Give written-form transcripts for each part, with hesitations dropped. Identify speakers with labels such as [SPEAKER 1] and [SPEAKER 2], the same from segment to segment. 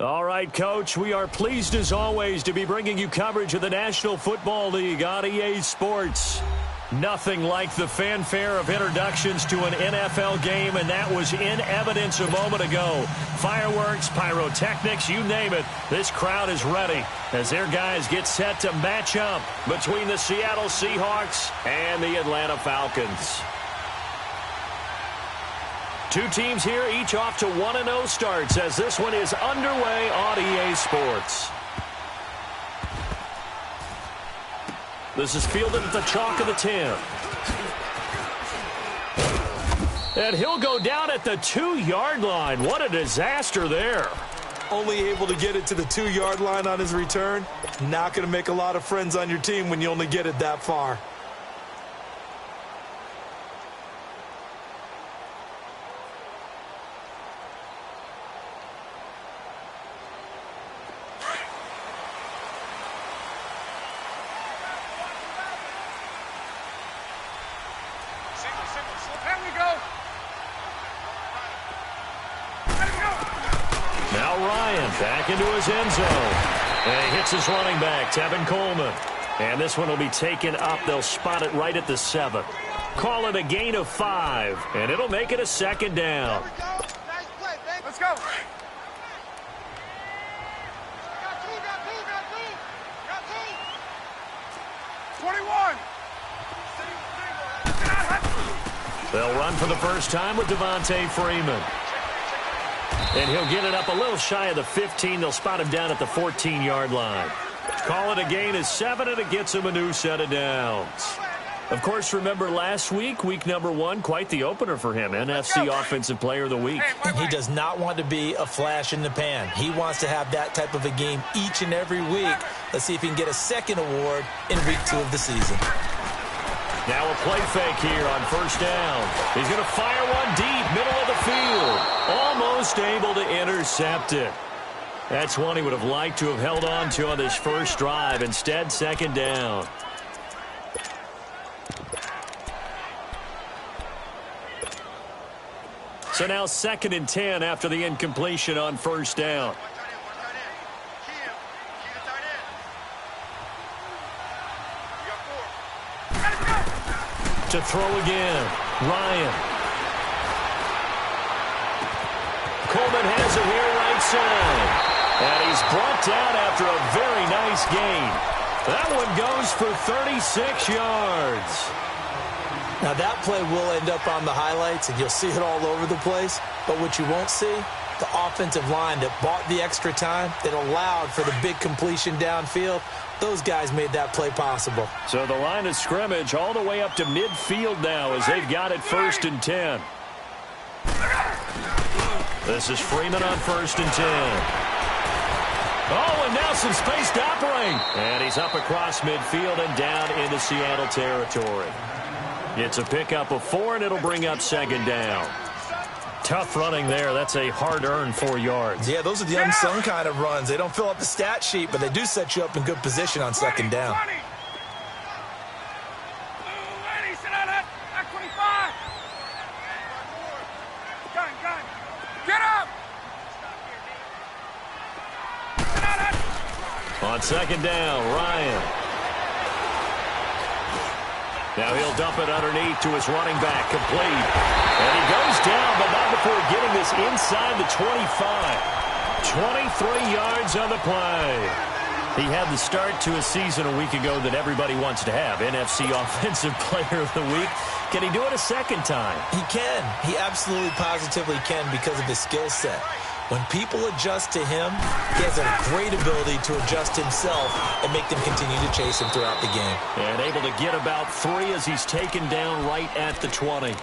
[SPEAKER 1] All right, Coach, we are pleased as always to be bringing you coverage of the National Football League on EA Sports. Nothing like the fanfare of introductions to an NFL game, and that was in evidence a moment ago. Fireworks, pyrotechnics, you name it. This crowd is ready as their guys get set to match up between the Seattle Seahawks and the Atlanta Falcons. Two teams here, each off to 1-0 starts as this one is underway on EA Sports. This is fielded at the chalk of the 10. And he'll go down at the 2-yard line. What a disaster there.
[SPEAKER 2] Only able to get it to the 2-yard line on his return. Not going to make a lot of friends on your team when you only get it that far.
[SPEAKER 1] Back into his end zone. And he hits his running back, Tevin Coleman. And this one will be taken up. They'll spot it right at the 7. Call it a gain of 5. And it'll make it a second down.
[SPEAKER 3] Let's go. 21.
[SPEAKER 1] They'll run for the first time with Devontae Freeman. And he'll get it up a little shy of the 15. They'll spot him down at the 14-yard line. Call it a gain of 7, and it gets him a new set of downs. Of course, remember last week, week number 1, quite the opener for him. NFC Offensive Player of the Week.
[SPEAKER 4] He does not want to be a flash in the pan. He wants to have that type of a game each and every week. Let's see if he can get a second award in week 2 of the season.
[SPEAKER 1] Now a play fake here on first down. He's going to fire one deep, middle of the field. Almost able to intercept it. That's one he would have liked to have held on to on this first drive. Instead, second down. So now 2nd and 10 after the incompletion on first down. To throw again, Ryan. Coleman has it here right side. And he's brought down after a very nice gain. That one goes for 36 yards.
[SPEAKER 4] Now that play will end up on the highlights, and you'll see it all over the place. But what you won't see, the offensive line that bought the extra time, that allowed for the big completion downfield. Those guys made that play possible.
[SPEAKER 1] So the line of scrimmage all the way up to midfield now as they've got it 1st and 10. This is Freeman on 1st and 10. Oh, and now some space to operate. And he's up across midfield and down into Seattle territory. It's a pickup of 4, and it'll bring up 2nd down. Tough running there. That's a hard-earned 4 yards.
[SPEAKER 4] Yeah, those are the unsung kind of runs. They don't fill up the stat sheet, but they do set you up in good position on 2nd down.
[SPEAKER 1] On 2nd down, Ryan. Now he'll dump it underneath to his running back, complete. And he goes down, but not before getting this inside the 25. 23 yards on the play. He had the start to a season a week ago that everybody wants to have. NFC Offensive Player of the Week. Can he do it a second time?
[SPEAKER 4] He can. He absolutely positively can because of his skill set. When people adjust to him, he has a great ability to adjust himself and make them continue to chase him throughout the game.
[SPEAKER 1] And able to get about 3 as he's taken down right at the 20.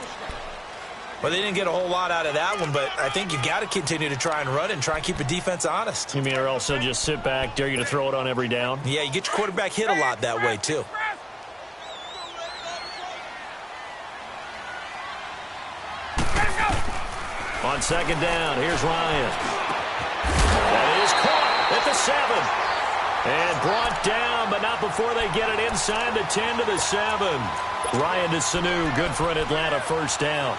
[SPEAKER 4] Well, they didn't get a whole lot out of that one, but I think you got to continue to try and run and try and keep the defense honest.
[SPEAKER 1] You mean or also just sit back, dare you to throw it on every down?
[SPEAKER 4] Yeah, you get your quarterback hit a lot that way, too.
[SPEAKER 1] On 2nd down, here's Ryan. That is caught at the 7. And brought down, but not before they get it inside the 10 to the 7. Ryan to Sc0rp10nK1ng305's, good for an Atlanta first down.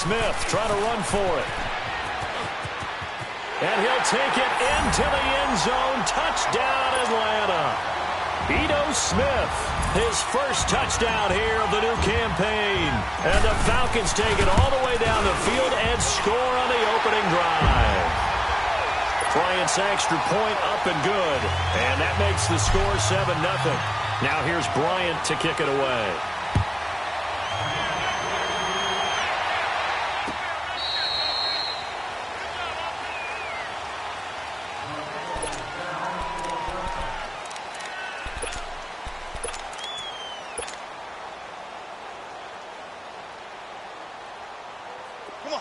[SPEAKER 1] Smith trying to run for it. And he'll take it into the end zone. Touchdown, Atlanta. Ito Smith, his first touchdown here of the new campaign. And the Falcons take it all the way down the field and score on the opening drive. Bryant's extra point up and good. And that makes the score 7-0. Now here's Bryant to kick it away.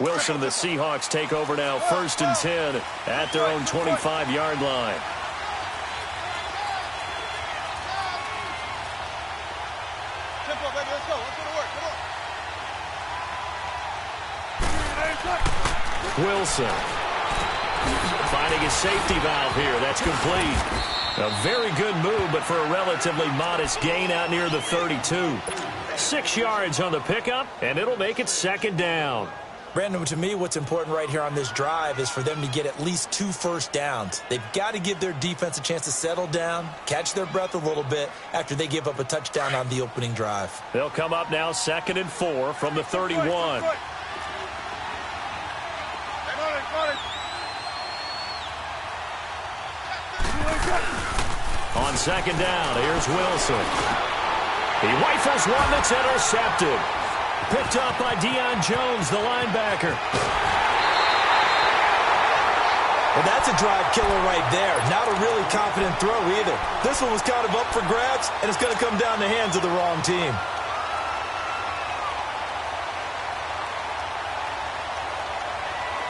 [SPEAKER 1] Wilson and the Seahawks take over now, 1st and 10 at their own 25-yard line.
[SPEAKER 3] Tempo, baby, let's go. Let's go to work. Come on.
[SPEAKER 1] Wilson finding his safety valve here. That's complete. A very good move, but for a relatively modest gain out near the 32. 6 yards on the pickup, and it'll make it 2nd down.
[SPEAKER 4] Brandon, to me, what's important right here on this drive is for them to get at least 2 first downs. They've got to give their defense a chance to settle down, catch their breath a little bit after they give up a touchdown on the opening drive.
[SPEAKER 1] They'll come up now 2nd and 4 from the 31. On 2nd down, here's Wilson. He rifles one that's intercepted. Picked up by Deion Jones, the linebacker.
[SPEAKER 4] Well, that's a drive killer right there. Not a really confident throw either. This one was kind of up for grabs, and it's going to come down the hands of the wrong team.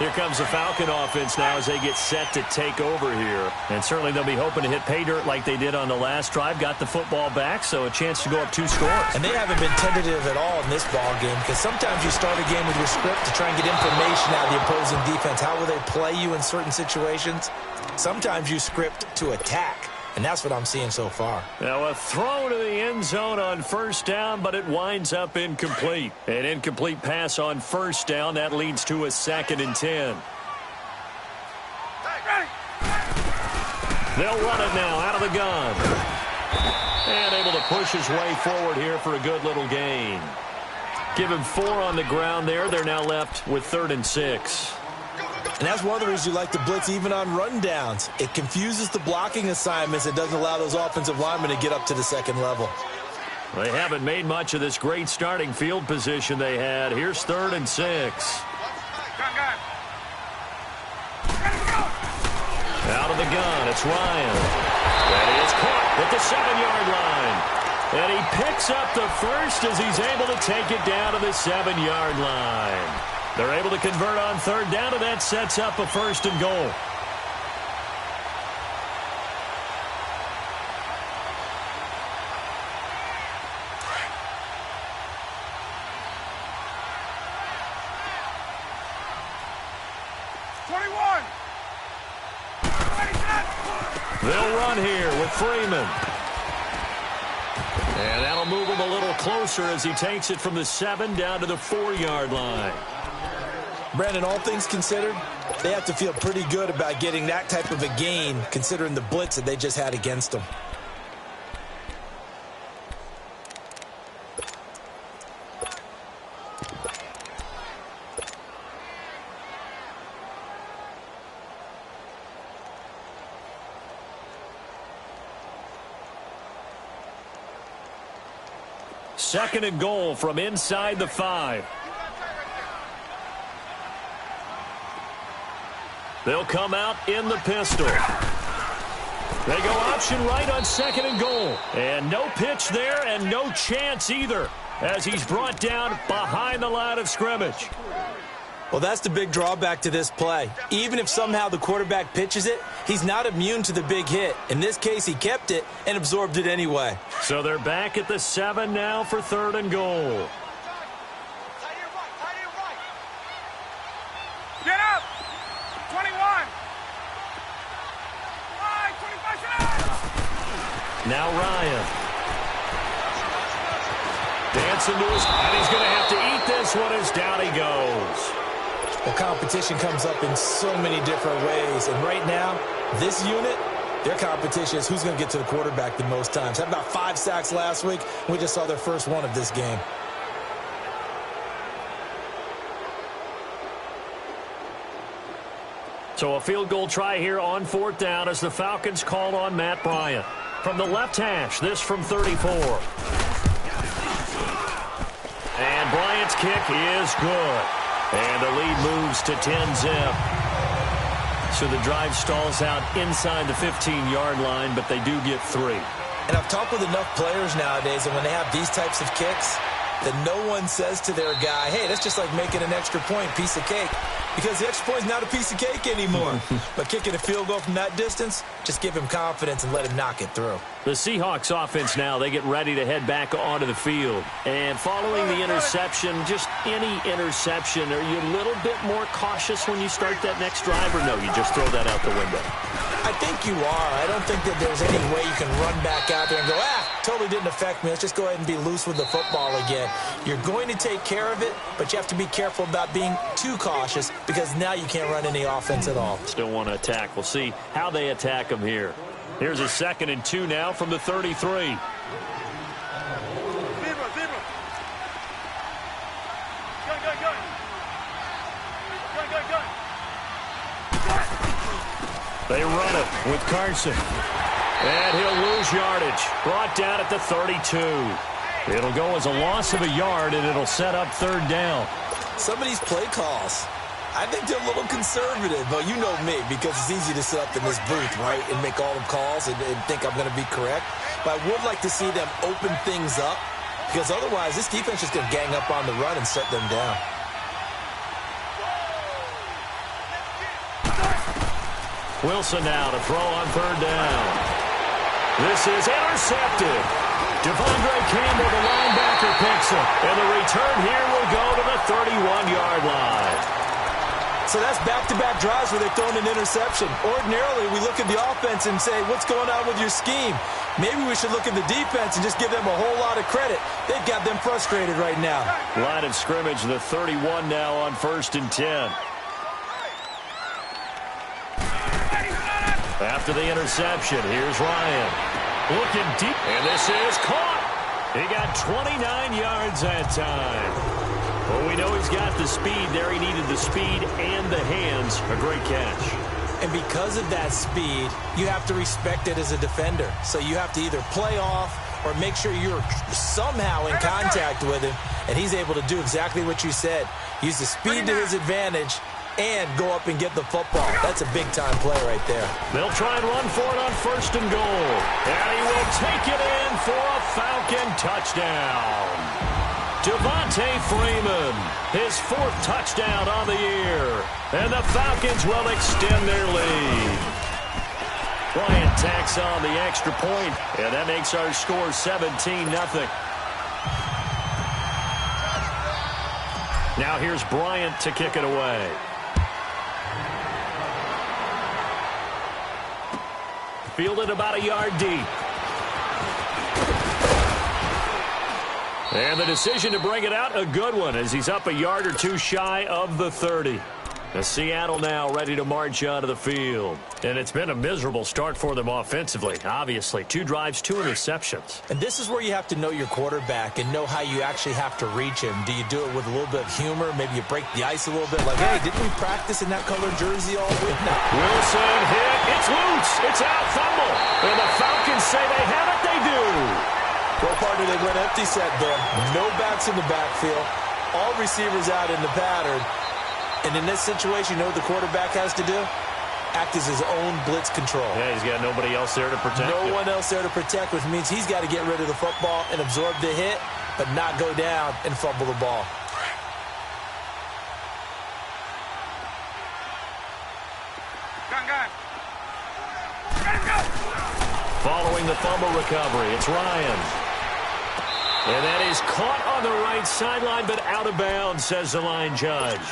[SPEAKER 1] Here comes the Falcon offense now as they get set to take over here. And certainly they'll be hoping to hit pay dirt like they did on the last drive. Got the football back, so a chance to go up 2 scores.
[SPEAKER 4] And they haven't been tentative at all in this ball game, because sometimes you start a game with your script to try and get information out of the opposing defense. How will they play you in certain situations? Sometimes you script to attack. And that's what I'm seeing so far.
[SPEAKER 1] Now a throw to the end zone on 1st down, but it winds up incomplete. An incomplete pass on 1st down. That leads to a 2nd and 10. They'll run it now out of the gun. And able to push his way forward here for a good little gain. Give him 4 on the ground there. They're now left with 3rd and 6.
[SPEAKER 4] And that's one of the reasons you like to blitz even on rundowns. It confuses the blocking assignments. It doesn't allow those offensive linemen to get up to the 2nd level.
[SPEAKER 1] They haven't made much of this great starting field position they had. Here's 3rd and 6. Out of the gun, it's Ryan. That is caught at the 7-yard line. And he picks up the first as he's able to take it down to the 7-yard line. They're able to convert on 3rd down, and that sets up a 1st and goal. They'll run here with Freeman. And that'll move him a little closer as he takes it from the 7 down to the 4-yard line.
[SPEAKER 4] Brandon, all things considered, they have to feel pretty good about getting that type of a gain, considering the blitz that they just had against them.
[SPEAKER 1] Second and goal from inside the 5. They'll come out in the pistol. They go option right on 2nd and goal. And no pitch there and no chance either as he's brought down behind the line of scrimmage.
[SPEAKER 4] Well, that's the big drawback to this play. Even if somehow the quarterback pitches it, he's not immune to the big hit. In this case, he kept it and absorbed it anyway.
[SPEAKER 1] So they're back at the 7 now for 3rd and goal.
[SPEAKER 3] Get up! 21!
[SPEAKER 1] Now Ryan. Dancing to his, and he's going to have to eat this this one is down he goes.
[SPEAKER 4] The competition comes up in so many different ways. And right now, this unit, their competition is who's going to get to the quarterback the most times. Had about 5 sacks last week. We just saw their first one of this game.
[SPEAKER 1] So a field goal try here on 4th down as the Falcons call on Matt Bryant. From the left hash, this from 34. And Bryant's kick is good. And the lead moves to 10-zip. So the drive stalls out inside the 15-yard line, but they do get 3.
[SPEAKER 4] And I've talked with enough players nowadays, and when they have these types of kicks, that no one says to their guy, hey, that's just like making an extra point, piece of cake. Because the extra point is not a piece of cake anymore. But kicking a field goal from that distance, just give him confidence and let him knock it through.
[SPEAKER 1] The Seahawks offense now, they get ready to head back onto the field. And following the interception, just any interception, are you a little bit more cautious when you start that next drive, or no, you just throw that out the window?
[SPEAKER 4] I think you are. I don't think that there's any way you can run back out there and go, totally didn't affect me. Let's just go ahead and be loose with the football again. You're going to take care of it, but you have to be careful about being too cautious because now you can't run any offense at all.
[SPEAKER 1] Still want to attack. We'll see how they attack them here. Here's a 2nd and 2 now from the 33.
[SPEAKER 3] Zero. Go.
[SPEAKER 1] They run it with Carson. And he'll lose yardage. Brought down at the 32. It'll go as a loss of a yard, and it'll set up 3rd down.
[SPEAKER 4] Some of these play calls, I think they're a little conservative, but you know me, because it's easy to sit up in this booth, right, and make all the calls and think I'm going to be correct. But I would like to see them open things up, because otherwise this defense is going to gang up on the run and shut them down.
[SPEAKER 1] Wilson now to throw on 3rd down. This is intercepted. Devondre Campbell, the linebacker, picks it. And the return here will go to the 31-yard line.
[SPEAKER 4] So that's back-to-back drives where they've thrown an interception. Ordinarily, we look at the offense and say, what's going on with your scheme? Maybe we should look at the defense and just give them a whole lot of credit. They've got them frustrated right now.
[SPEAKER 1] Line of scrimmage, the 31 now on 1st and 10. After the interception, here's Ryan. Looking deep, and this is caught. He got 29 yards that time. Well, we know he's got the speed there. He needed the speed and the hands. A great catch.
[SPEAKER 4] And because of that speed, you have to respect it as a defender. So you have to either play off or make sure you're somehow in contact with him, and he's able to do exactly what you said. Use the speed to his advantage and go up and get the football. That's a big-time play right there.
[SPEAKER 1] They'll try and run for it on 1st and goal. And he will take it in for a Falcon touchdown. Devontae Freeman, his 4th touchdown on the year. And the Falcons will extend their lead. Bryant tacks on the extra point, and that makes our score 17-0. Now here's Bryant to kick it away. Fielded about a yard deep. And the decision to bring it out, a good one, as he's up a yard or two shy of the 30. Seattle now ready to march onto the field. And it's been a miserable start for them offensively, obviously. 2 drives, 2 interceptions.
[SPEAKER 4] And this is where you have to know your quarterback and know how you actually have to reach him. Do you do it with a little bit of humor? Maybe you break the ice a little bit, like, hey, didn't we practice in that colored jersey all week? No.
[SPEAKER 1] Wilson hit. It's loose. It's out. Fumble. And the Falcons say they have it. They do.
[SPEAKER 4] Well, partner, they went empty set there. No backs in the backfield. All receivers out in the pattern. And in this situation, you know what the quarterback has to do? Act as his own blitz control.
[SPEAKER 1] Yeah, he's got nobody else there to protect him.
[SPEAKER 4] No one else there to protect, which means he's got to get rid of the football and absorb the hit, but not go down and fumble the ball.
[SPEAKER 3] Gun. Ready to go.
[SPEAKER 1] Following the fumble recovery, it's Ryan. And that is caught on the right sideline, but out of bounds, says the line judge.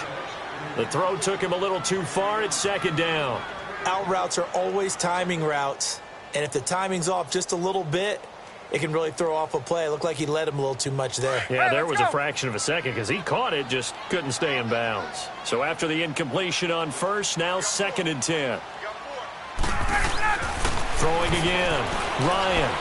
[SPEAKER 1] The throw took him a little too far. It's 2nd down.
[SPEAKER 4] Out routes are always timing routes. And if the timing's off just a little bit, it can really throw off a play. It looked like he led him a little too much there.
[SPEAKER 1] Yeah, there was a fraction of a second because he caught it, just couldn't stay in bounds. So after the incompletion on first, now 2nd and 10. Throwing again, Ryan.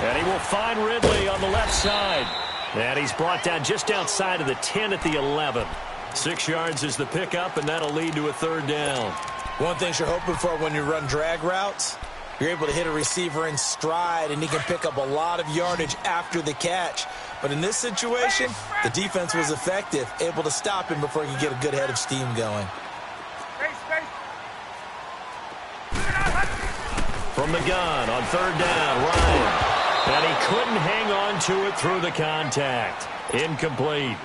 [SPEAKER 1] And he will find Ridley on the left side. And he's brought down just outside of the 10 at the 11. 6 yards is the pickup, and that'll lead to a 3rd down.
[SPEAKER 4] One thing you're hoping for when you run drag routes, you're able to hit a receiver in stride, and he can pick up a lot of yardage after the catch. But in this situation, the defense was effective, able to stop him before he could get a good head of steam going.
[SPEAKER 1] From the gun on 3rd down, Ryan. And he couldn't hang on to it through the contact. Incomplete.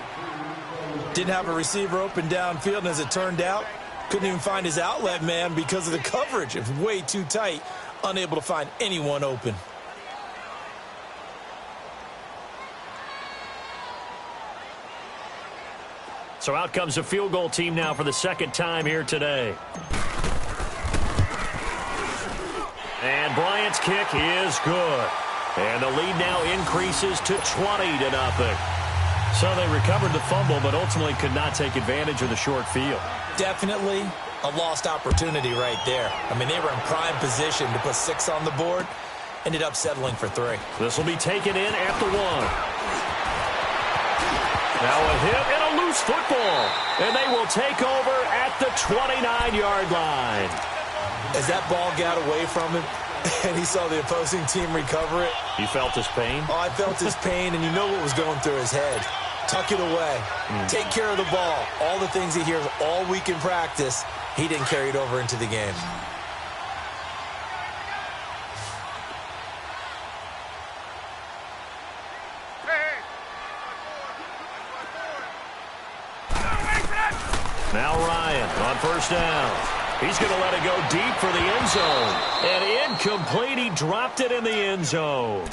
[SPEAKER 4] Didn't have a receiver open downfield, and as it turned out, couldn't even find his outlet man because of the coverage. It was way too tight, unable to find anyone open.
[SPEAKER 1] So out comes a field goal team now for the 2nd time here today. And Bryant's kick is good. And the lead now increases to 20-0. So they recovered the fumble, but ultimately could not take advantage of the short field.
[SPEAKER 4] Definitely a lost opportunity right there. I mean, they were in prime position to put 6 on the board. Ended up settling for 3.
[SPEAKER 1] This will be taken in at the 1. Now a hit and a loose football. And they will take over at the 29-yard line.
[SPEAKER 4] As that ball got away from him and he saw the opposing team recover it.
[SPEAKER 1] You felt his pain?
[SPEAKER 4] Oh, I felt his pain, and you know what was going through his head. Tuck it away. Take care of the ball. All the things he hears all week in practice, he didn't carry it over into the game.
[SPEAKER 1] Now Ryan on 1st down. He's going to let it go deep for the end zone. And incomplete. He dropped it in the end zone.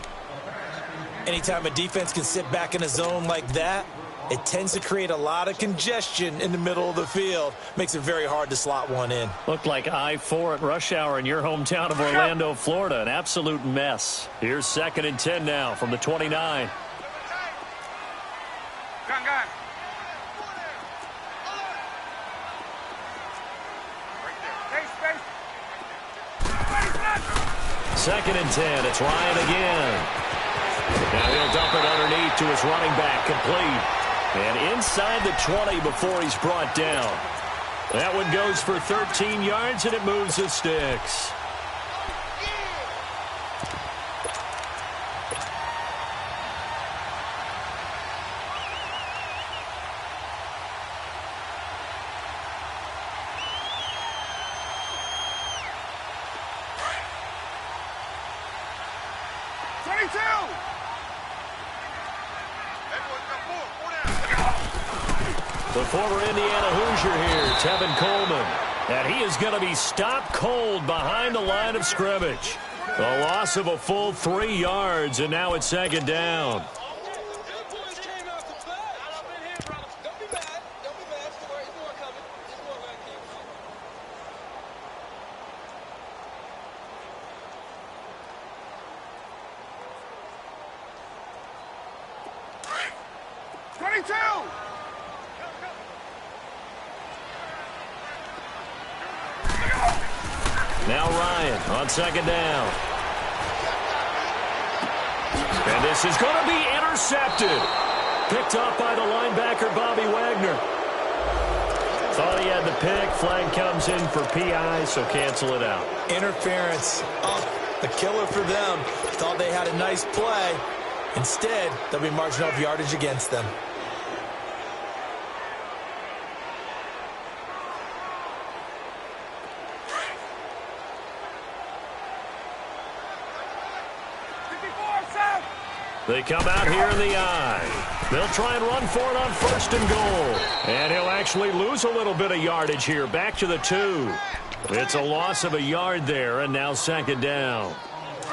[SPEAKER 4] Anytime a defense can sit back in a zone like that, it tends to create a lot of congestion in the middle of the field. Makes it very hard to slot one in.
[SPEAKER 1] Looked like I-4 at rush hour in your hometown of Orlando, Florida. An absolute mess. Here's 2nd and 10 now from the 29.
[SPEAKER 3] Gun.
[SPEAKER 1] 2nd and 10. It's Ryan again. Now he'll dump it underneath to his running back, complete. And inside the 20 before he's brought down. That one goes for 13 yards, and it moves the sticks. The former Indiana Hoosier here, Tevin Coleman. And he is going to be stopped cold behind the line of scrimmage. A loss of a full 3 yards, and now it's 2nd down. Now Ryan on 2nd down. And this is going to be intercepted. Picked up by the linebacker, Bobby Wagner. Thought he had the pick. Flag comes in for PI, so cancel it out.
[SPEAKER 4] Interference. Oh, the killer for them. Thought they had a nice play. Instead, they'll be marching off yardage against them.
[SPEAKER 1] They come out here in the eye. They'll try and run for it on 1st and goal. And he'll actually lose a little bit of yardage here. Back to the 2. It's a loss of a yard there, and now 2nd down.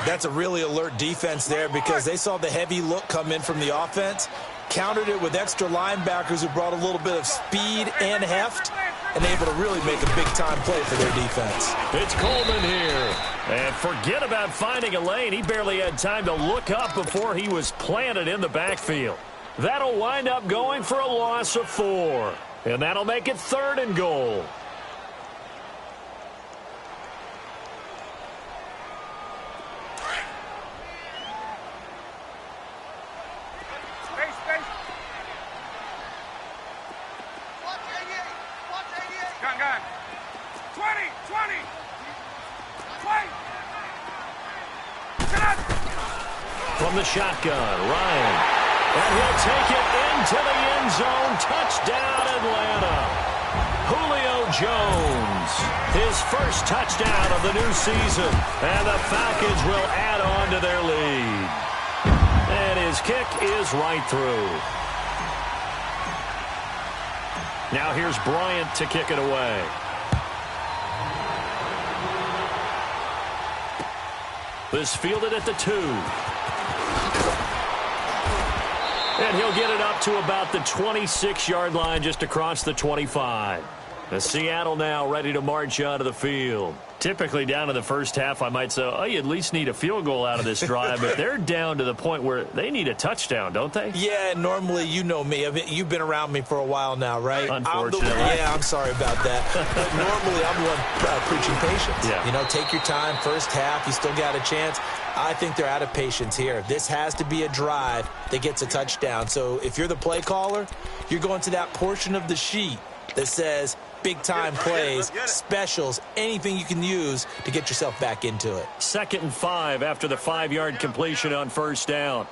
[SPEAKER 4] That's a really alert defense there because they saw the heavy look come in from the offense, countered it with extra linebackers who brought a little bit of speed and heft, and able to really make a big-time play for their defense.
[SPEAKER 1] It's Coleman here. And forget about finding a lane. He barely had time to look up before he was planted in the backfield. That'll wind up going for a loss of 4. And that'll make it 3rd and goal.
[SPEAKER 3] Gun. 20.
[SPEAKER 1] From the shotgun, Ryan. And he'll take it into the end zone. Touchdown, Atlanta. Julio Jones, his first touchdown of the new season. And the Falcons will add on to their lead. And his kick is right through. Now here's Bryant to kick it away. This fielded at the 2. And he'll get it up to about the 26-yard line, just across the 25. Seattle now ready to march out of the field. Typically down in the first half, I might say, oh, you at least need a field goal out of this drive. But they're down to the point where they need a touchdown, don't they?
[SPEAKER 4] Yeah, normally, you know me. You've been around me for a while now, right?
[SPEAKER 1] Unfortunately.
[SPEAKER 4] I'm sorry about that. But normally, I'm the one preaching patience.
[SPEAKER 1] Yeah.
[SPEAKER 4] You know, take your time. First half, you still got a chance. I think they're out of patience here. This has to be a drive that gets a touchdown. So if you're the play caller, you're going to that portion of the sheet that says big-time plays, specials, anything you can use to get yourself back into it.
[SPEAKER 1] 2nd and 5 after the 5-yard completion on first down.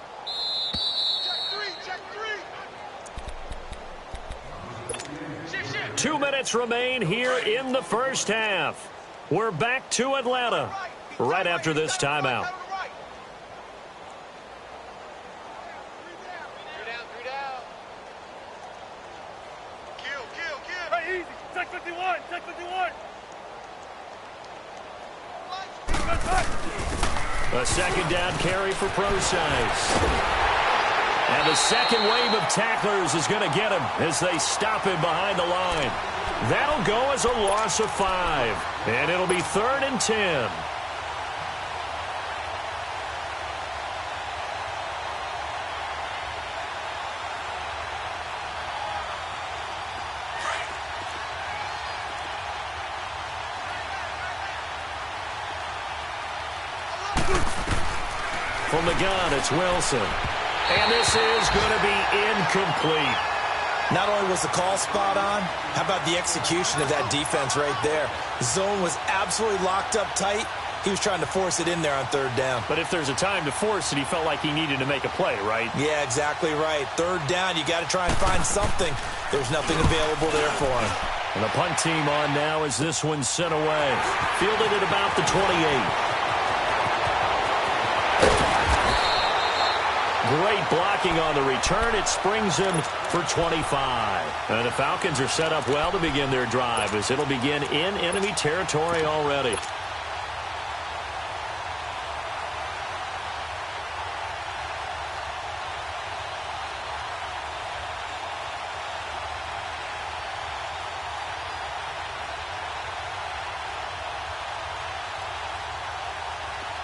[SPEAKER 3] Shift.
[SPEAKER 1] 2 minutes remain here in the first half. We're back to Atlanta right after this timeout.
[SPEAKER 3] Take 51.
[SPEAKER 1] A 2nd down carry for Procise. And the second wave of tacklers is going to get him as they stop him behind the line. That'll go as a loss of 5. And it'll be 3rd and 10. From the gun, it's Wilson. And this is going to be incomplete.
[SPEAKER 4] Not only was the call spot on, how about the execution of that defense right there? The zone was absolutely locked up tight. He was trying to force it in there on 3rd down.
[SPEAKER 1] But if there's a time to force it, he felt like he needed to make a play, right?
[SPEAKER 4] Yeah, exactly right. 3rd down, you got to try and find something. There's nothing available there for him.
[SPEAKER 1] And the punt team on now as this one's sent away. Fielded at about the 28. Great blocking on the return. It springs him for 25. And the Falcons are set up well to begin their drive as it'll begin in enemy territory already.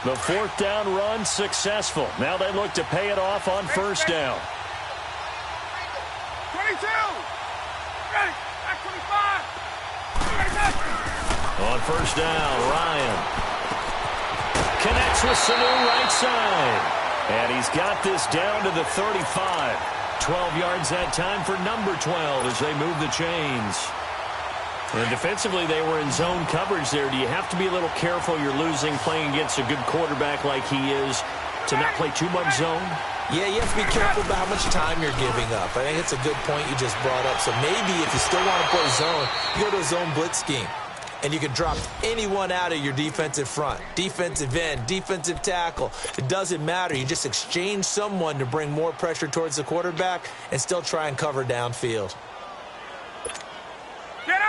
[SPEAKER 1] The 4th down run successful. Now they look to pay it off on first down.
[SPEAKER 3] 22. Ready. Back 25.
[SPEAKER 1] On first down, Ryan connects with Sanu right side. And he's got this down to the 35. 12 yards that time for number 12 as they move the chains. And defensively, they were in zone coverage there. Do you have to be a little careful you're losing playing against a good quarterback like he is to not play too much zone?
[SPEAKER 4] Yeah, you have to be careful about how much time you're giving up. I think it's a good point you just brought up. So maybe if you still want to play zone, you go to a zone blitz scheme. And you can drop anyone out of your defensive front. Defensive end, defensive tackle. It doesn't matter. You just exchange someone to bring more pressure towards the quarterback and still try and cover downfield.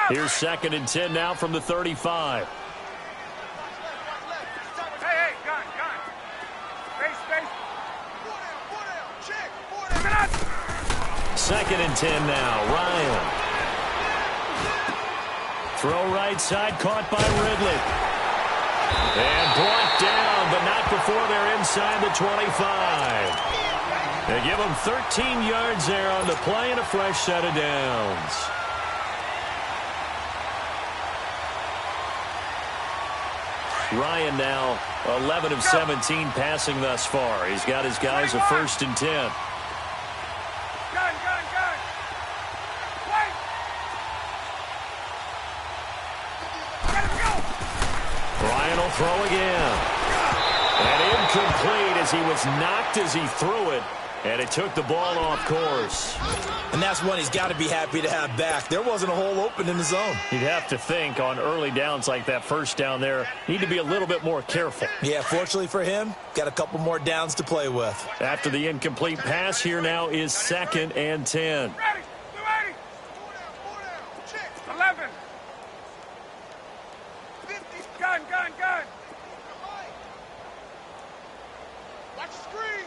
[SPEAKER 1] Here's 2nd and 10 now from the 35.
[SPEAKER 3] Hey, gun. Space.
[SPEAKER 1] 2nd and 10 now. Ryan. Throw right side, caught by Ridley. And brought down, but not before they're inside the 25. They give them 13 yards there on the play and a fresh set of downs. Ryan now 11 of 17 passing thus far. He's got his guys a 1st and 10.
[SPEAKER 3] Gun. Wait. Let him go.
[SPEAKER 1] Ryan will throw again. And incomplete as he was knocked as he threw it. And it took the ball off course.
[SPEAKER 4] And that's one he's got to be happy to have back. There wasn't a hole open in the zone.
[SPEAKER 1] You'd have to think on early downs like that first down there, need to be a little bit more careful.
[SPEAKER 4] Yeah, fortunately for him, got a couple more downs to play with.
[SPEAKER 1] After the incomplete pass, here now is 2nd and 10.
[SPEAKER 3] Ready. 11. 50. Gun. Watch the screen.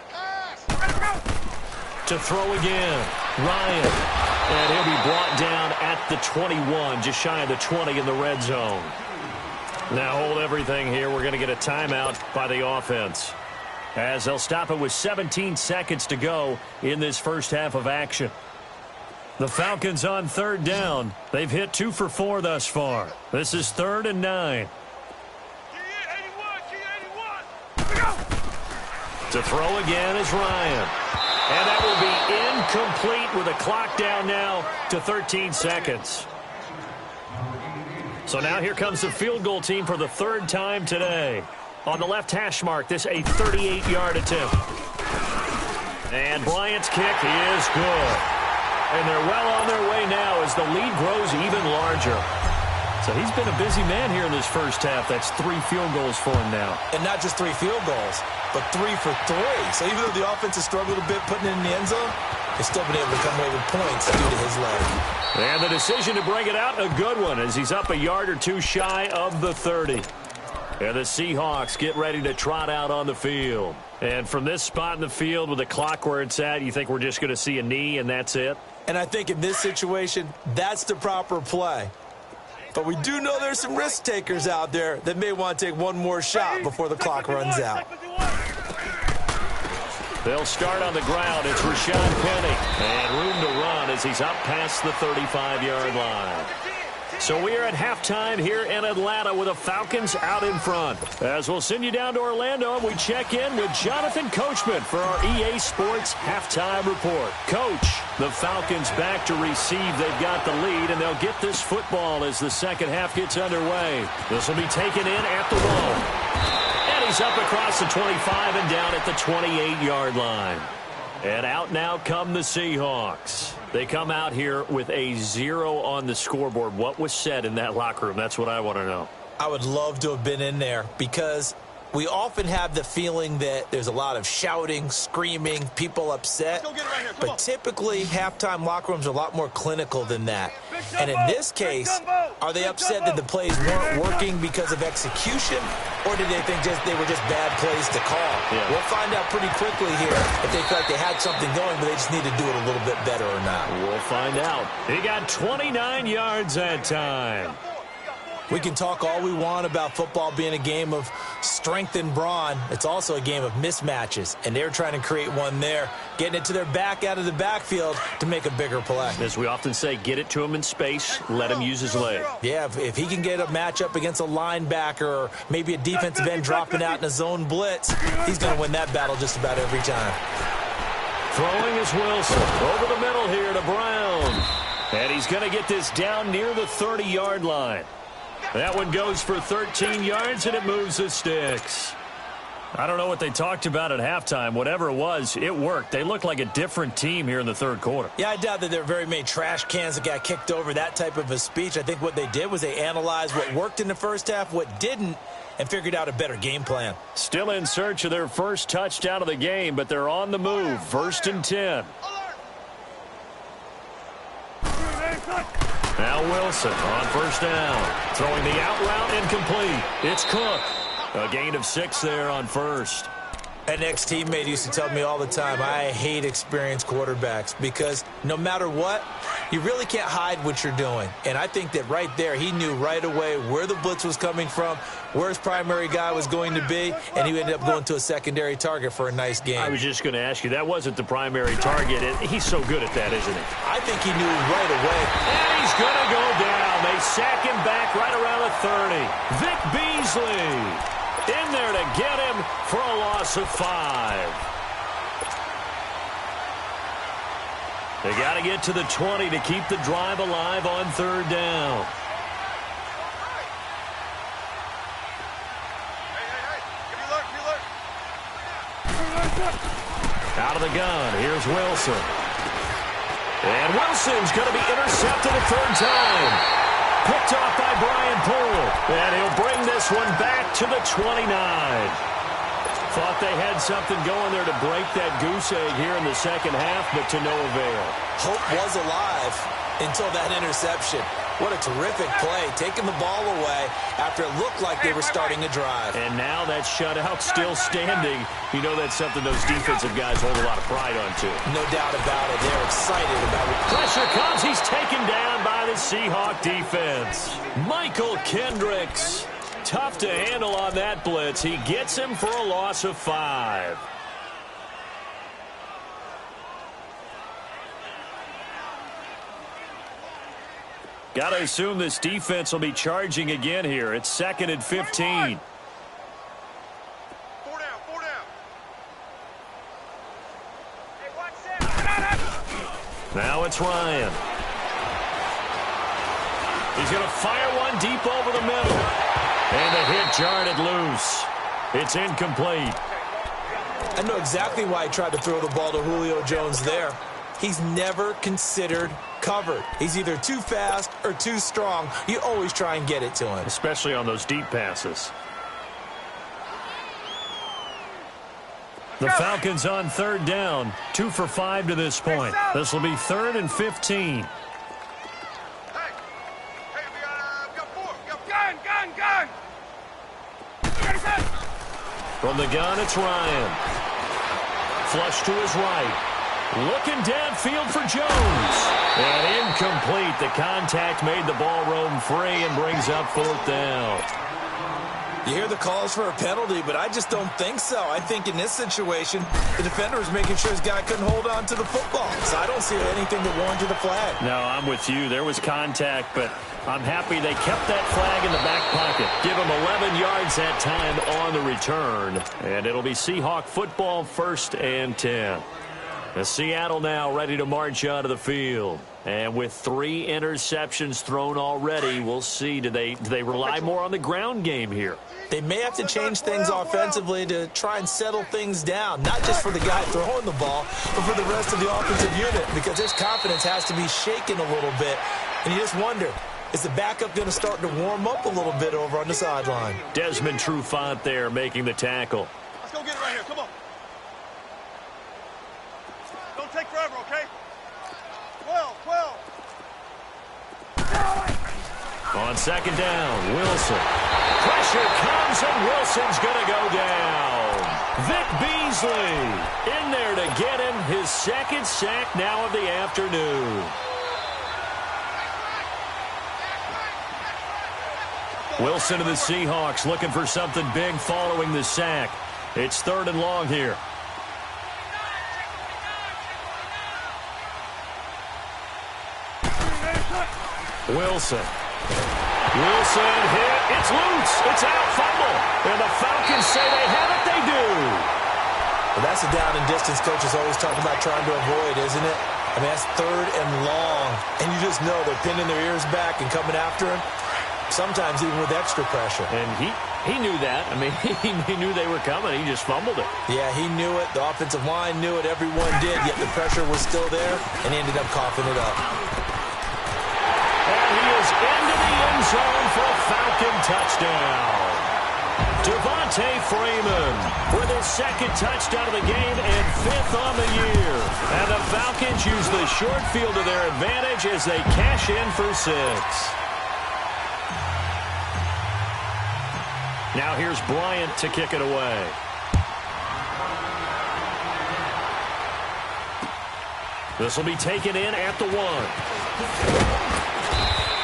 [SPEAKER 3] Pass. Let him go.
[SPEAKER 1] To throw again, Ryan. And he'll be brought down at the 21, just shy of the 20 in the red zone. Now hold everything here. We're going to get a timeout by the offense, as they'll stop it with 17 seconds to go in this first half of action. The Falcons on 3rd down. They've hit 2 for 4 thus far. This is 3rd and 9. To throw again is Ryan. And that will be incomplete with a clock down now to 13 seconds. So now here comes the field goal team for the 3rd time today. On the left hash mark, this a 38-yard attempt. And Bryant's kick is good. And they're well on their way now as the lead grows even larger. So he's been a busy man here in this first half. That's 3 field goals for him now.
[SPEAKER 4] And not just 3 field goals, but 3 for 3. So even though the offense has struggled a bit putting it in the end zone, they've still been able to come away with points due to his leg.
[SPEAKER 1] And the decision to bring it out, a good one, as he's up a yard or 2 shy of the 30. And the Seahawks get ready to trot out on the field. And from this spot in the field with the clock where it's at, you think we're just going to see a knee and that's it?
[SPEAKER 4] And I think in this situation, that's the proper play. But we do know there's some risk takers out there that may want to take one more shot before the clock runs out.
[SPEAKER 1] They'll start on the ground. It's Rashad Penny. And room to run as he's up past the 35-yard line. So we are at halftime here in Atlanta with the Falcons out in front. As we'll send you down to Orlando, and we check in with Jonathan Coachman for our EA Sports Halftime Report. Coach, the Falcons back to receive. They've got the lead, and they'll get this football as the second half gets underway. This will be taken in at the 1. And he's up across the 25 and down at the 28-yard line. And out now come the Seahawks. They come out here with a 0 on the scoreboard. What was said in that locker room? That's what I want to know.
[SPEAKER 4] I would love to have been in there because we often have the feeling that there's a lot of shouting, screaming, people upset. But typically, halftime locker rooms are a lot more clinical than that. And in this case, are they upset that the plays weren't working because of execution, or did they think they were just bad plays to call?
[SPEAKER 1] Yeah.
[SPEAKER 4] We'll find out pretty quickly here if they feel like they had something going, but they just need to do it a little bit better or not.
[SPEAKER 1] We'll find out. He got 29 yards that time.
[SPEAKER 4] We can talk all we want about football being a game of strength and brawn. It's also a game of mismatches, and they're trying to create one there, getting it to their back out of the backfield to make a bigger play.
[SPEAKER 1] As we often say, get it to him in space, let him use his leg.
[SPEAKER 4] Yeah, if he can get a matchup against a linebacker or maybe a defensive end dropping out in a zone blitz, he's going to win that battle just about every time.
[SPEAKER 1] Throwing is Wilson. Over the middle here to Brown. And he's going to get this down near the 30-yard line. That one goes for 13 yards, and it moves the sticks. I don't know what they talked about at halftime. Whatever it was, it worked. They looked like a different team here in the third quarter.
[SPEAKER 4] Yeah, I doubt that there were very many trash cans that got kicked over, that type of a speech. I think what they did was they analyzed what worked in the first half, what didn't, and figured out a better game plan.
[SPEAKER 1] Still in search of their first touchdown of the game, but they're on the move. 1st and 10. Now Wilson on 1st down. Throwing the out route incomplete. It's Cook. A gain of 6 there on 1st.
[SPEAKER 4] An ex-teammate used to tell me all the time, I hate experienced quarterbacks because no matter what, You really can't hide what you're doing. And I think that right there, he knew right away where the blitz was coming from, where his primary guy was going to be, and he ended up going to a secondary target for a nice game.
[SPEAKER 1] I was just going to ask you, that wasn't the primary target. He's so good at that, isn't he?
[SPEAKER 4] I think he knew right away.
[SPEAKER 1] And he's going to go down. They sack him back right around the 30. Vic Beasley in there to get him for a loss of 5. They got to get to the 20 to keep the drive alive on 3rd down. Out of the gun, here's Wilson. And Wilson's going to be intercepted a 3rd time. Picked off by Brian Poole. And he'll bring this one back to the 29. Thought they had something going there to break that goose egg here in the second half, but to no avail.
[SPEAKER 4] Hope was alive until that interception. What a terrific play, taking the ball away after it looked like they were starting a drive.
[SPEAKER 1] And now that shutout still standing. You know that's something those defensive guys hold a lot of pride on, too.
[SPEAKER 4] No doubt about it. They're excited about it.
[SPEAKER 1] Pressure comes. He's taken down by the Seahawk defense. Michael Kendricks. Tough to handle on that blitz. He gets him for a loss of 5. Got to assume this defense will be charging again here. It's 2nd and 15.
[SPEAKER 3] 4 down, 4 down. Hey, watch that.
[SPEAKER 1] Now it's Ryan. He's going to fire one deep over the middle. And the hit jarred it loose. It's incomplete.
[SPEAKER 4] I know exactly why he tried to throw the ball to Julio Jones there. He's never considered covered. He's either too fast or too strong. You always try and get it to him.
[SPEAKER 1] Especially on those deep passes. The Falcons on 3rd down. 2 for 5 to this point. This will be 3rd and 15. From the gun, it's Ryan. Flush to his right. Looking downfield for Jones. And incomplete. The contact made the ball roam free and brings up 4th down.
[SPEAKER 4] You hear the calls for a penalty, but I just don't think so. I think in this situation, the defender was making sure his guy couldn't hold on to the football. So I don't see anything that warranted a flag.
[SPEAKER 1] No, I'm with you. There was contact, but I'm happy they kept that flag in the back pocket. Give him 11 yards that time on the return. And it'll be Seahawk football, 1st and 10. Seattle now ready to march out of the field. And with 3 interceptions thrown already, we'll see. Do they rely more on the ground game here?
[SPEAKER 4] They may have to change things offensively to try and settle things down, not just for the guy throwing the ball, but for the rest of the offensive unit, because his confidence has to be shaken a little bit. And you just wonder, is the backup going to start to warm up a little bit over on the sideline?
[SPEAKER 1] Desmond Trufant there making the tackle.
[SPEAKER 3] Let's go get it right here. Come on. Don't take forever, okay? 12.
[SPEAKER 1] On 2nd down, Wilson. Pressure comes, and Wilson's going to go down. Vic Beasley in there to get him his 2nd sack now of the afternoon. Wilson and the Seahawks looking for something big following the sack. It's 3rd and long here. Wilson hit. It's loose. It's out. Fumble. And the Falcons say they have it. They do.
[SPEAKER 4] Well, that's a down and distance coaches always talking about trying to avoid, isn't it? I mean, that's 3rd and long. And you just know they're pinning their ears back and coming after him, sometimes even with extra pressure.
[SPEAKER 1] And he knew that. I mean, he knew they were coming. He just fumbled it.
[SPEAKER 4] Yeah, he knew it. The offensive line knew it. Everyone did, yet the pressure was still there, and he ended up coughing it up.
[SPEAKER 1] And he is into the end zone for a Falcon touchdown. Devontae Freeman with his 2nd touchdown of the game and 5th on the year. And the Falcons use the short field to their advantage as they cash in for 6. Now here's Bryant to kick it away. This will be taken in at the 1.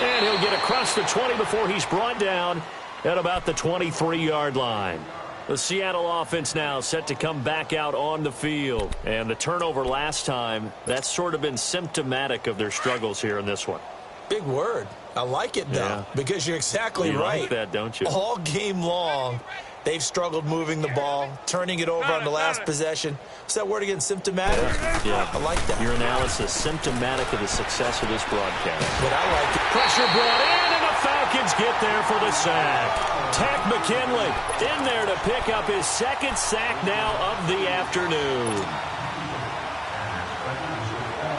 [SPEAKER 1] And he'll get across the 20 before he's brought down at about the 23-yard line. The Seattle offense now set to come back out on the field. And the turnover last time, that's sort of been symptomatic of their struggles here in this one.
[SPEAKER 4] Big word. I like it, though, because you're exactly right.
[SPEAKER 1] You like that, don't you?
[SPEAKER 4] All game long, they've struggled moving the ball, turning it over on the last possession. What's that word again, symptomatic?
[SPEAKER 1] Yeah.
[SPEAKER 4] I like that.
[SPEAKER 1] Your analysis, symptomatic of the success of this broadcast.
[SPEAKER 4] But I like it.
[SPEAKER 1] Pressure brought in, and the Falcons get there for the sack. Tack McKinley in there to pick up his second sack now of the afternoon.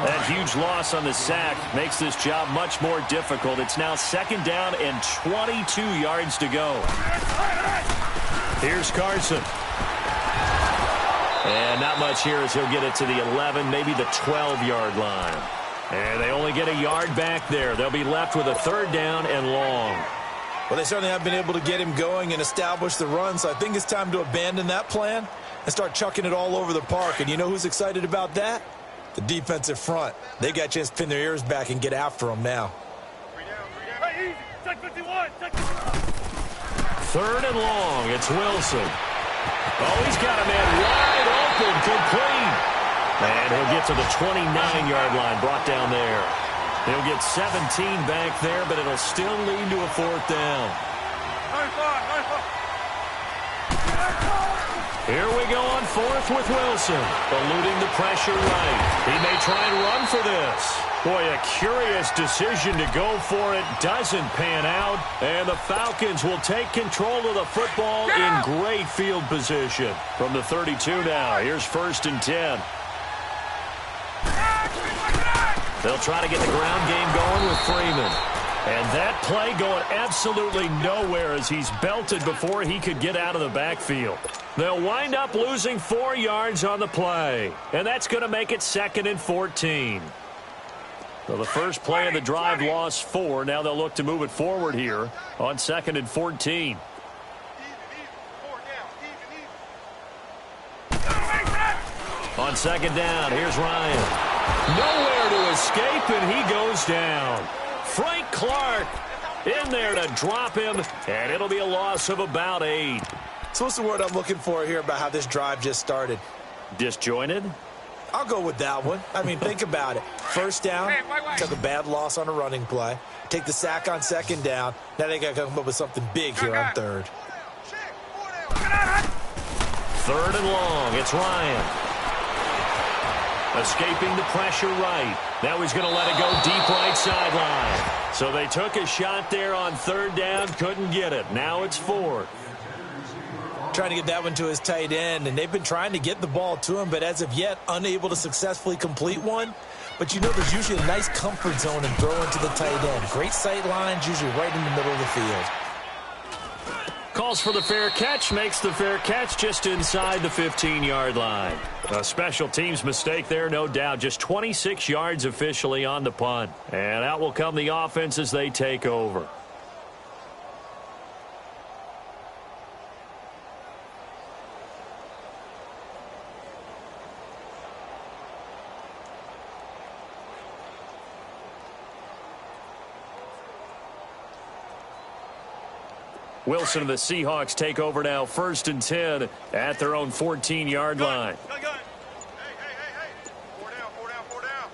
[SPEAKER 1] That huge loss on the sack makes this job much more difficult. It's now second down and 22 yards to go. Here's Carson. And not much here as he'll get it to the 11, maybe the 12-yard line. And they only get a yard back there. They'll be left with a third down and long.
[SPEAKER 4] Well, they certainly have been able to get him going and establish the run, so I think it's time to abandon that plan and start chucking it all over the park. And you know who's excited about that? The defensive front. They got a chance to pin their ears back and get after him now.
[SPEAKER 3] Hey, easy. Take 51.
[SPEAKER 1] Third and long. It's Wilson. Oh, he's got a man wide open, complete. And he'll get to the 29-yard line, brought down there. He'll get 17 back there, but it'll still lead to a fourth down. Here we go on fourth with Wilson, eluding the pressure right. He may try and run for this. Boy, a curious decision to go for it. Doesn't pan out. And the Falcons will take control of the football in great field position. From the 32 now, here's 1st and 10. They'll try to get the ground game going with Freeman. And that play going absolutely nowhere as he's belted before he could get out of the backfield. They'll wind up losing 4 yards on the play. And that's going to make it 2nd and 14. So the first play of the drive lost 4. Now they'll look to move it forward here on 2nd and 14. On 2nd down, here's Ryan. Nowhere to escape, and he goes down. Frank Clark in there to drop him, and it'll be a loss of about 8.
[SPEAKER 4] So what's the word I'm looking for here about how this drive just started?
[SPEAKER 1] Disjointed?
[SPEAKER 4] I'll go with that one. I mean, think about it. First down, took a bad loss on a running play. Take the sack on 2nd down. Now they got to come up with something big here on 3rd.
[SPEAKER 1] 3rd and long. It's Ryan. Escaping the pressure right. Now he's going to let it go deep right sideline. So they took a shot there on 3rd down. Couldn't get it. Now it's 4th.
[SPEAKER 4] Trying to get that one to his tight end, and they've been trying to get the ball to him, but as of yet, unable to successfully complete one. But you know there's usually a nice comfort zone in throwing to the tight end. Great sight lines, usually right in the middle of the field.
[SPEAKER 1] Calls for the fair catch, makes the fair catch just inside the 15-yard line. A special teams mistake there, no doubt. Just 26 yards officially on the punt. And out will come the offense as they take over. Wilson and the Seahawks take over now, 1st and 10 at their own 14-yard line.
[SPEAKER 3] Hey. 4 down.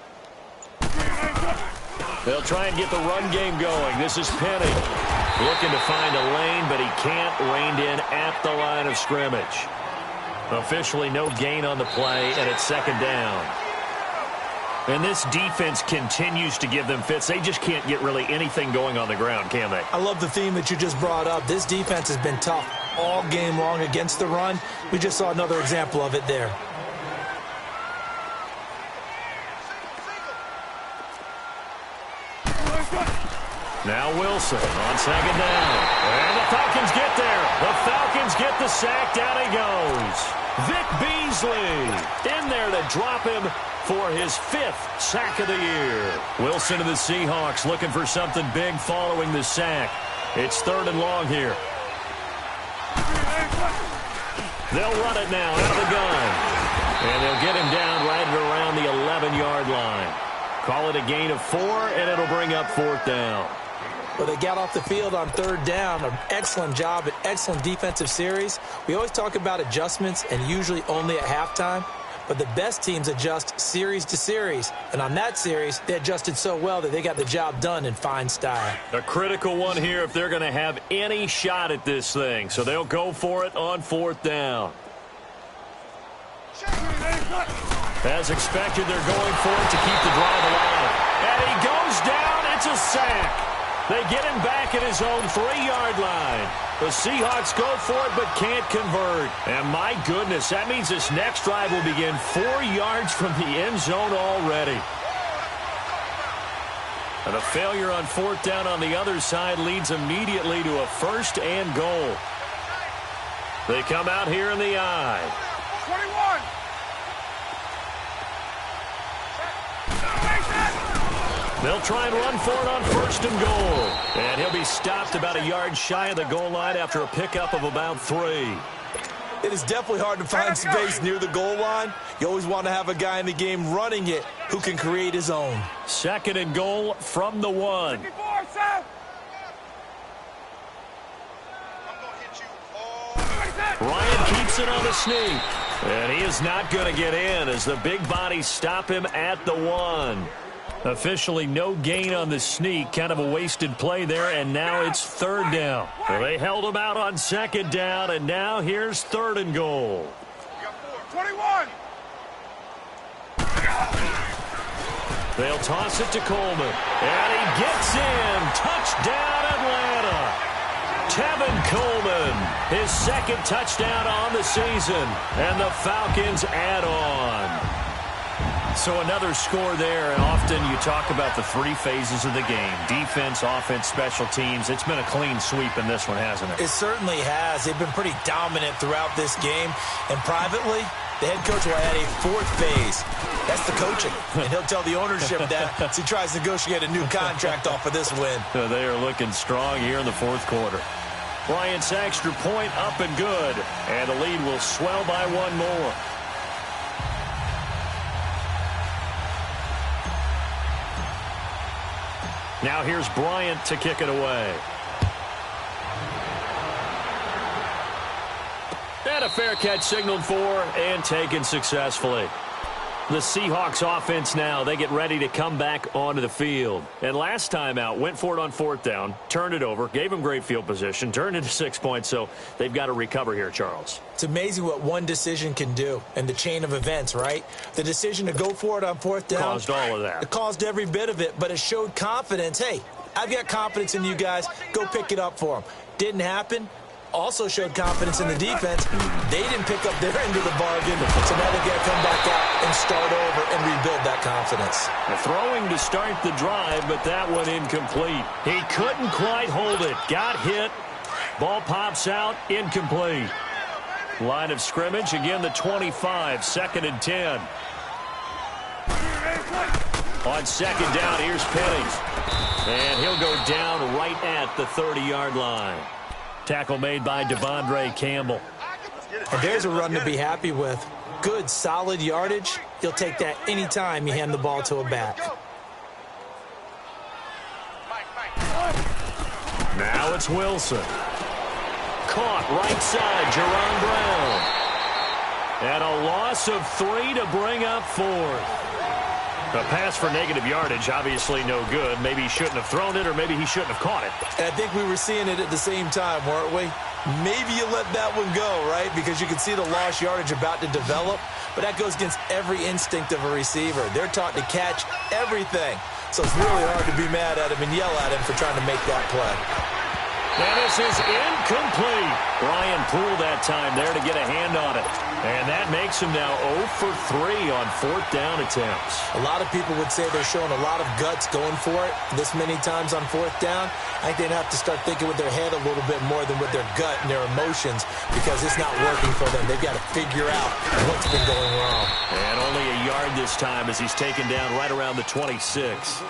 [SPEAKER 1] They'll try and get the run game going. This is Penny looking to find a lane, but he can't rein in at the line of scrimmage. Officially no gain on the play, and it's 2nd down. And this defense continues to give them fits. They just can't get really anything going on the ground, can they?
[SPEAKER 4] I love the theme that you just brought up. This defense has been tough all game long against the run. We just saw another example of it there.
[SPEAKER 1] Now Wilson on 2nd down. And the Falcons get there. The Falcons get the sack. Down he goes. Vic Beasley in there to drop him for his 5th sack of the year. Wilson and the Seahawks looking for something big following the sack. It's 3rd and long here. They'll run it now out of the gun. And they'll get him down right around the 11-yard line. Call it a gain of 4, and it'll bring up 4th down.
[SPEAKER 4] Well, they got off the field on 3rd down. An excellent job, an excellent defensive series. We always talk about adjustments, and usually only at halftime. But the best teams adjust series to series. And on that series, they adjusted so well that they got the job done in fine style.
[SPEAKER 1] A critical one here if they're going to have any shot at this thing. So they'll go for it on 4th down. As expected, they're going for it to keep the drive alive. And he goes down. It's a sack. They get him back at his own 3-yard line. The Seahawks go for it but can't convert. And my goodness, that means this next drive will begin 4 yards from the end zone already. And a failure on 4th down on the other side leads immediately to a 1st and goal. They come out here in the I.
[SPEAKER 3] 21.
[SPEAKER 1] They'll try and run for it on 1st and goal. And he'll be stopped about a yard shy of the goal line after a pickup of about 3.
[SPEAKER 2] It is definitely hard to find space near the goal line. You always want to have a guy in the game running it who can create his own.
[SPEAKER 1] 2nd and goal from the 1. Ryan keeps it on the sneak. And he is not going to get in as the big bodies stop him at the 1. Officially no gain on the sneak. Kind of a wasted play there, and now it's 3rd down. Well, they held him out on 2nd down, and now here's 3rd and goal.
[SPEAKER 3] 21.
[SPEAKER 1] They'll toss it to Coleman, and he gets in. Touchdown, Atlanta. Tevin Coleman, his 2nd touchdown on the season, and the Falcons add on. So another score there, and often you talk about the 3 phases of the game. Defense, offense, special teams. It's been a clean sweep in this one, hasn't it?
[SPEAKER 4] It certainly has. They've been pretty dominant throughout this game. And privately, the head coach will add a 4th phase. That's the coaching. And he'll tell the ownership that as he tries to negotiate a new contract off of this win.
[SPEAKER 1] They are looking strong here in the 4th quarter. Bryant's extra point up and good. And the lead will swell by 1 more. Now here's Bryant to kick it away. And a fair catch signaled for and taken successfully. The Seahawks offense now, they get ready to come back onto the field. And last time out, went for it on 4th down, turned it over, gave them great field position, turned into 6 points, so they've got to recover here, Charles.
[SPEAKER 4] It's amazing what one decision can do in the chain of events, right? The decision to go for it on 4th down.
[SPEAKER 1] Caused all of that.
[SPEAKER 4] It caused every bit of it, but it showed confidence. Hey, I've got confidence in you guys. Go pick it up for them. Didn't happen. Also showed confidence in the defense. They didn't pick up their end of the bargain, so now they've got to come back out and start over and rebuild that confidence.
[SPEAKER 1] Throwing to start the drive, but that one incomplete. He couldn't quite hold it. Got hit. Ball pops out. Incomplete. Line of scrimmage, again the 25, 2nd and 10. On 2nd down, here's Penning. And he'll go down right at the 30-yard line. Tackle made by Devondre Campbell.
[SPEAKER 4] And there's a run to be happy with. Good, solid yardage. You'll take that anytime you hand the ball to a back.
[SPEAKER 1] Now it's Wilson. Caught right side, Jerron Brown. And a loss of 3 to bring up 4th. A pass for negative yardage, obviously no good. Maybe he shouldn't have thrown it, or maybe he shouldn't have caught it.
[SPEAKER 2] And I think we were seeing it at the same time, weren't we? Maybe you let that one go, right? Because you can see the lost yardage about to develop. But that goes against every instinct of a receiver. They're taught to catch everything. So it's really hard to be mad at him and yell at him for trying to make that play.
[SPEAKER 1] And this is incomplete. Ryan Poole that time there to get a hand on it. And that makes him now 0 for 3 on 4th down attempts.
[SPEAKER 4] A lot of people would say they're showing a lot of guts going for it this many times on 4th down. I think they'd have to start thinking with their head a little bit more than with their gut and their emotions, because it's not working for them. They've got to figure out what's been going wrong.
[SPEAKER 1] And only a yard this time as he's taken down right around the 26.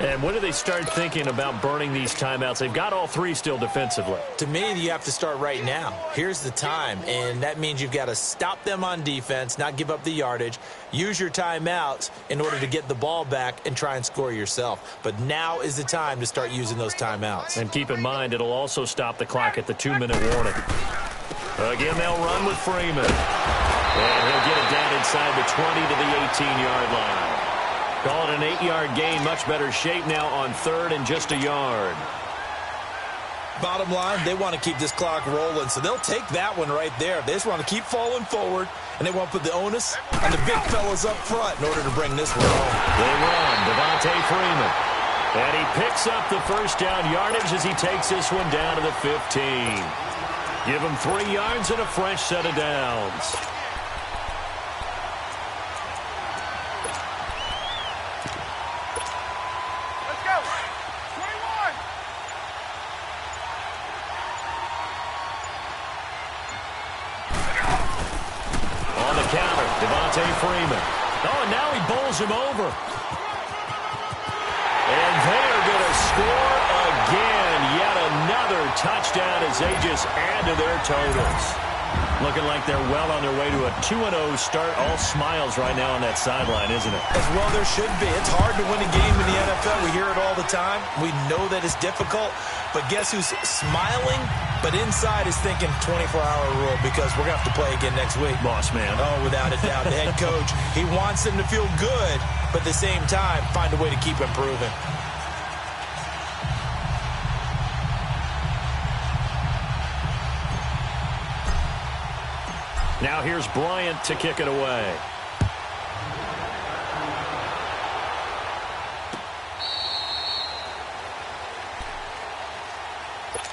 [SPEAKER 1] And when do they start thinking about burning these timeouts? They've got all three still defensively.
[SPEAKER 4] To me, you have to start right now. Here's the time, and that means you've got to stop them on defense, not give up the yardage, use your timeouts in order to get the ball back and try and score yourself. But now is the time to start using those timeouts.
[SPEAKER 1] And keep in mind, it'll also stop the clock at the 2-minute warning. Again, they'll run with Freeman. And he'll get it down inside the 20 to the 18-yard line. Call it an 8-yard gain. Much better shape now on third and just a yard.
[SPEAKER 4] Bottom line, they want to keep this clock rolling, so they'll take that one right there. They just want to keep falling forward, and they want to put the onus on the big fellas up front in order to bring this one home.
[SPEAKER 1] They run. Devontae Freeman. And he picks up the first down yardage as he takes this one down to the 15. Give him 3 yards and a fresh set of downs. Freeman. Oh, and now he bowls him over. And they're going to score again. Yet another touchdown as they just add to their totals. Looking like they're well on their way to a 2-0 start. All smiles right now on that sideline, isn't it?
[SPEAKER 4] As well there should be. It's hard to win a game in the NFL. We hear it all the time. We know that it's difficult. But guess who's smiling? But inside is thinking 24-hour rule because we're going to have to play again next week.
[SPEAKER 1] Boss man.
[SPEAKER 4] Oh, without a doubt. The head coach, he wants them to feel good, but at the same time, find a way to keep improving.
[SPEAKER 1] Now here's Bryant to kick it away.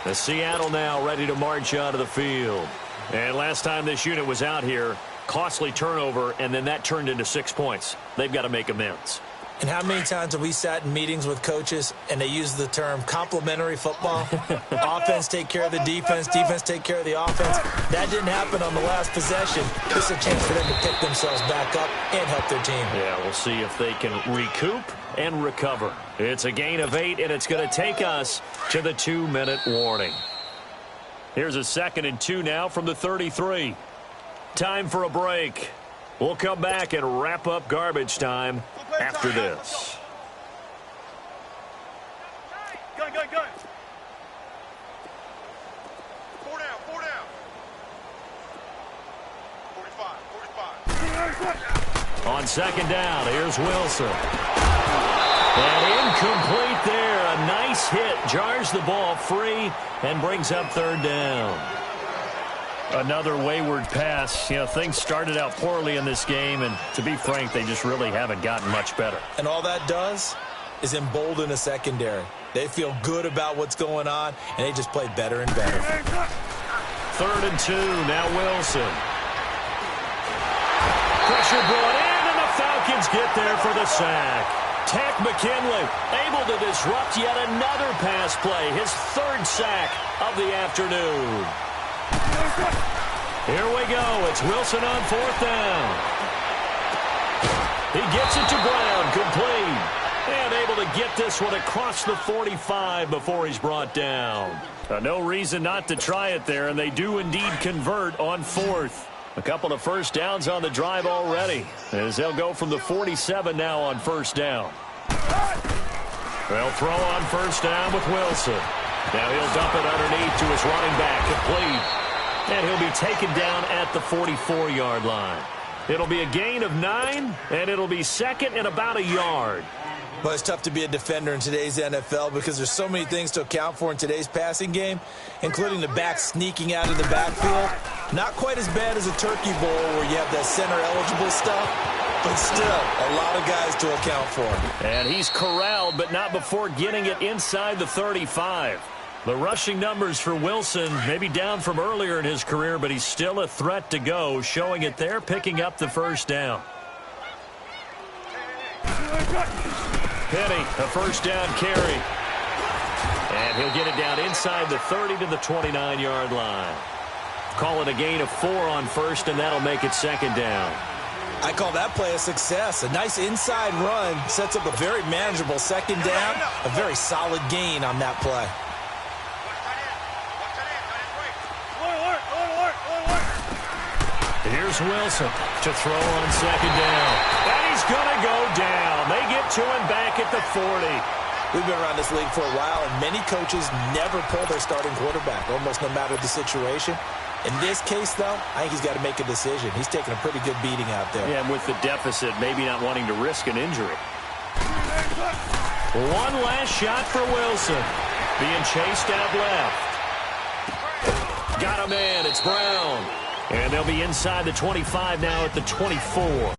[SPEAKER 1] The Seattle now ready to march out of the field. And last time this unit was out here, costly turnover, and then that turned into 6 points. They've got to make amends.
[SPEAKER 4] And how many times have we sat in meetings with coaches and they use the term complementary football? Offense take care of the defense, defense take care of the offense. That didn't happen on the last possession. This is a chance for them to pick themselves back up and help their team.
[SPEAKER 1] Yeah, we'll see if they can recoup and recover. It's a gain of 8, and it's going to take us to the 2-minute warning. Here's a 2nd and 2 now from the 33. Time for a break. We'll come back and wrap up garbage time after this.
[SPEAKER 3] Gun. 4 down. 45.
[SPEAKER 1] On 2nd down, here's Wilson. And incomplete there. A nice hit. Jars the ball free and brings up 3rd down. Another wayward pass. You know, things started out poorly in this game, and to be frank, they just really haven't gotten much better.
[SPEAKER 4] And all that does is embolden a secondary. They feel good about what's going on, and they just play better and better.
[SPEAKER 1] 3rd and 2, now Wilson. Pressure brought in, and the Falcons get there for the sack. Tack McKinley able to disrupt yet another pass play, his 3rd sack of the afternoon. Here we go. It's Wilson on 4th down. He gets it to Brown, complete. And able to get this one across the 45 before he's brought down. No reason not to try it there, and they do indeed convert on 4th. A couple of first downs on the drive already, as they'll go from the 47 now on 1st down. They'll throw on 1st down with Wilson. Now he'll dump it underneath to his running back, complete. And he'll be taken down at the 44-yard line. It'll be a gain of 9, and it'll be 2nd and about a yard.
[SPEAKER 4] Well, it's tough to be a defender in today's NFL because there's so many things to account for in today's passing game, including the back sneaking out of the backfield. Not quite as bad as a turkey bowl where you have that center-eligible stuff, but still a lot of guys to account for.
[SPEAKER 1] And he's corralled, but not before getting it inside the 35. The rushing numbers for Wilson may be down from earlier in his career, but he's still a threat to go, showing it there, picking up the 1st down. Penny, a 1st down carry. And he'll get it down inside the 30 to the 29-yard line. Call it a gain of 4 on 1st, and that'll make it 2nd down.
[SPEAKER 2] I call that play a success. A nice inside run sets up a very manageable second down, a very solid gain on that play.
[SPEAKER 1] Here's Wilson to throw on second down. And he's going to go down. They get to him back at the 40.
[SPEAKER 2] We've been around this league for a while, and many coaches never pull their starting quarterback, almost no matter the situation. In this case, though, I think he's got to make a decision. He's taking a pretty good beating out there.
[SPEAKER 1] Yeah, and with the deficit, maybe not wanting to risk an injury. One last shot for Wilson. Being chased out left. Got a man. It's Brown. And they'll be inside the 25 now at the 24.